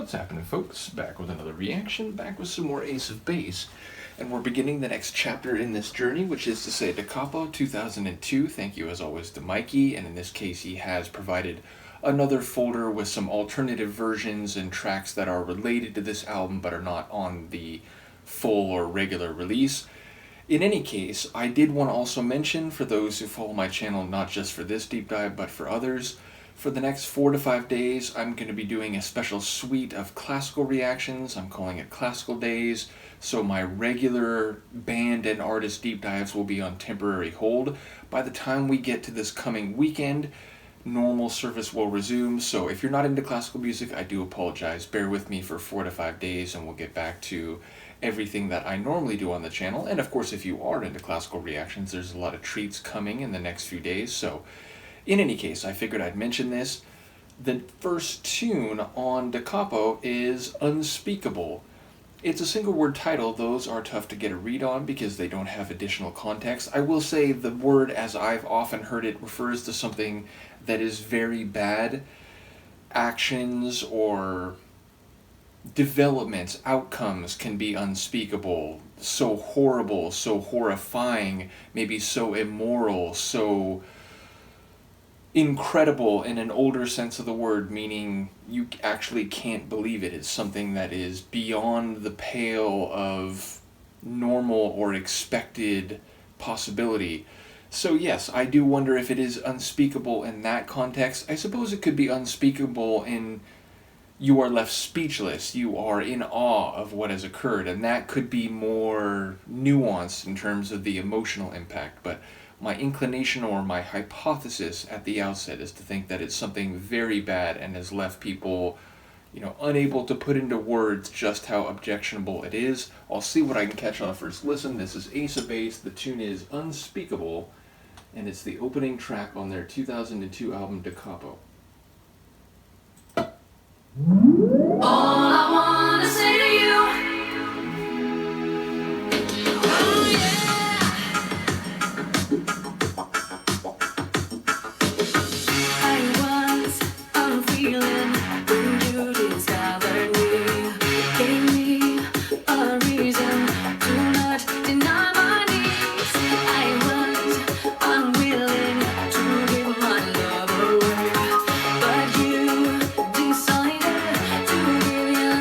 What's happening, folks? Back with another reaction, back with some more Ace of Base, and we're beginning the next chapter in this journey, which is to say to Capo 2002. Thank you as always to Mikey, and in this case he has provided another folder with some alternative versions and tracks that are related to this album but are not on the full or regular release. In any case, I did want to also mention, for those who follow my channel, not just for this deep dive but for others, for the next 4 to 5 days, I'm going to be doing a special suite of classical reactions. I'm calling it Classical Days, so my regular band and artist deep dives will be on temporary hold. By the time we get to this coming weekend, normal service will resume, so if you're not into classical music, I do apologize. Bear with me for 4 to 5 days and we'll get back to everything that I normally do on the channel. And of course, if you are into classical reactions, there's a lot of treats coming in the next few days, so in any case, I figured I'd mention this. The first tune on Da Capo is Unspeakable. It's a single word title. Those are tough to get a read on because they don't have additional context. I will say the word, as I've often heard it, refers to something that is very bad. Actions or developments, outcomes can be unspeakable, so horrible, so horrifying, maybe so immoral, so incredible in an older sense of the word, meaning you actually can't believe it. It's something that is beyond the pale of normal or expected possibility. So yes, I do wonder if it is unspeakable in that context. I suppose it could be unspeakable in you are left speechless, you are in awe of what has occurred, and that could be more nuanced in terms of the emotional impact. But my inclination or my hypothesis at the outset is to think that it's something very bad and has left people, unable to put into words just how objectionable it is. I'll see what I can catch on a first listen. This is Ace of Base. The tune is Unspeakable, and it's the opening track on their 2002 album Da Capo. All I wanna say to you, oh yeah. I was unfeeling when you discovered me, gave me a reason to not deny my needs. I was unwilling to give my love away, but you decided to give your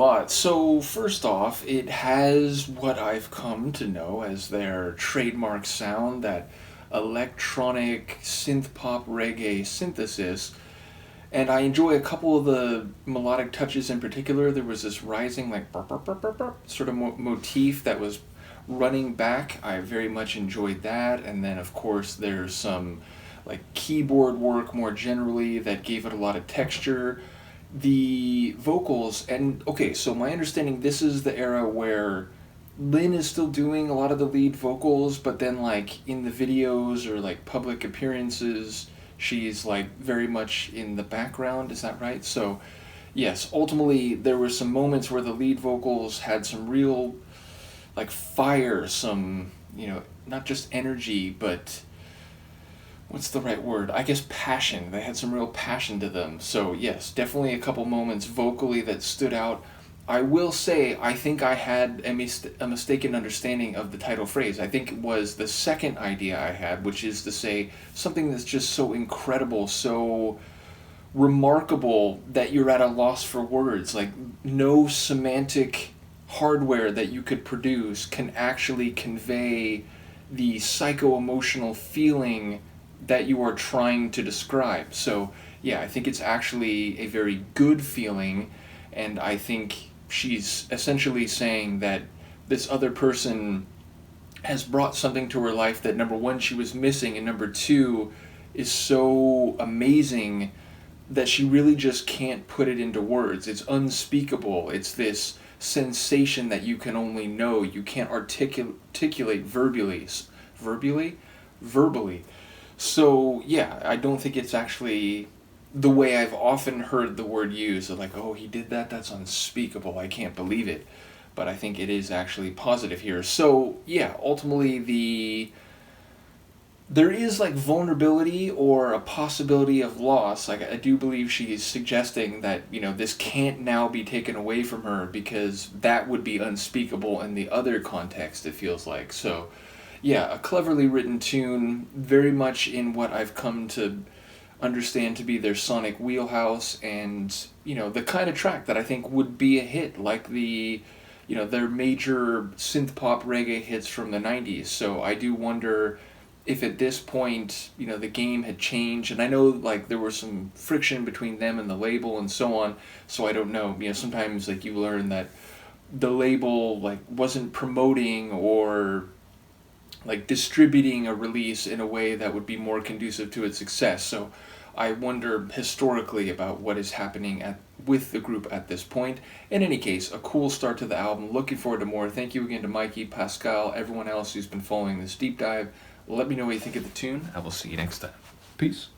lot. So, first off, it has what I've come to know as their trademark sound, that electronic synth pop reggae synthesis. And I enjoy a couple of the melodic touches in particular. There was this rising, like, burp, burp, burp, burp, burp, sort of motif that was running back. I very much enjoyed that. And then, of course, there's some like keyboard work more generally that gave it a lot of texture. The vocals, and okay, so my understanding, this is the era where Lynn is still doing a lot of the lead vocals, but then like in the videos or like public appearances, she's like very much in the background. Is that right? So yes, ultimately there were some moments where the lead vocals had some real like fire, some, not just energy, but what's the right word? I guess passion. They had some real passion to them. So yes, definitely a couple moments vocally that stood out. I will say, I think I had a mistaken understanding of the title phrase. I think it was the second idea I had, which is to say something that's just so incredible, so remarkable that you're at a loss for words. Like, no semantic hardware that you could produce can actually convey the psycho-emotional feeling that you are trying to describe. So yeah, I think it's actually a very good feeling, and I think she's essentially saying that this other person has brought something to her life that, number one, she was missing, and number two, is so amazing that she really just can't put it into words. It's unspeakable. It's this sensation that you can only know. You can't articulate verbally. Verbally. So yeah, I don't think it's actually the way I've often heard the word used, of like, oh, he did that, that's unspeakable, I can't believe it. But I think it is actually positive here. So yeah, ultimately there is like vulnerability or a possibility of loss. Like, I do believe she's suggesting that, this can't now be taken away from her, because that would be unspeakable in the other context, it feels like. So yeah, a cleverly written tune, very much in what I've come to understand to be their sonic wheelhouse, and the kind of track that I think would be a hit, like their major synth pop reggae hits from the 90s. So I do wonder if at this point, the game had changed, and I know like there was some friction between them and the label and so on, so I don't know, sometimes like you learn that the label like wasn't promoting or like distributing a release in a way that would be more conducive to its success. So I wonder historically about what is happening with the group at this point. In any case, a cool start to the album. Looking forward to more. Thank you again to Mikey, Pascal, everyone else who's been following this deep dive. Let me know what you think of the tune. I will see you next time. Peace.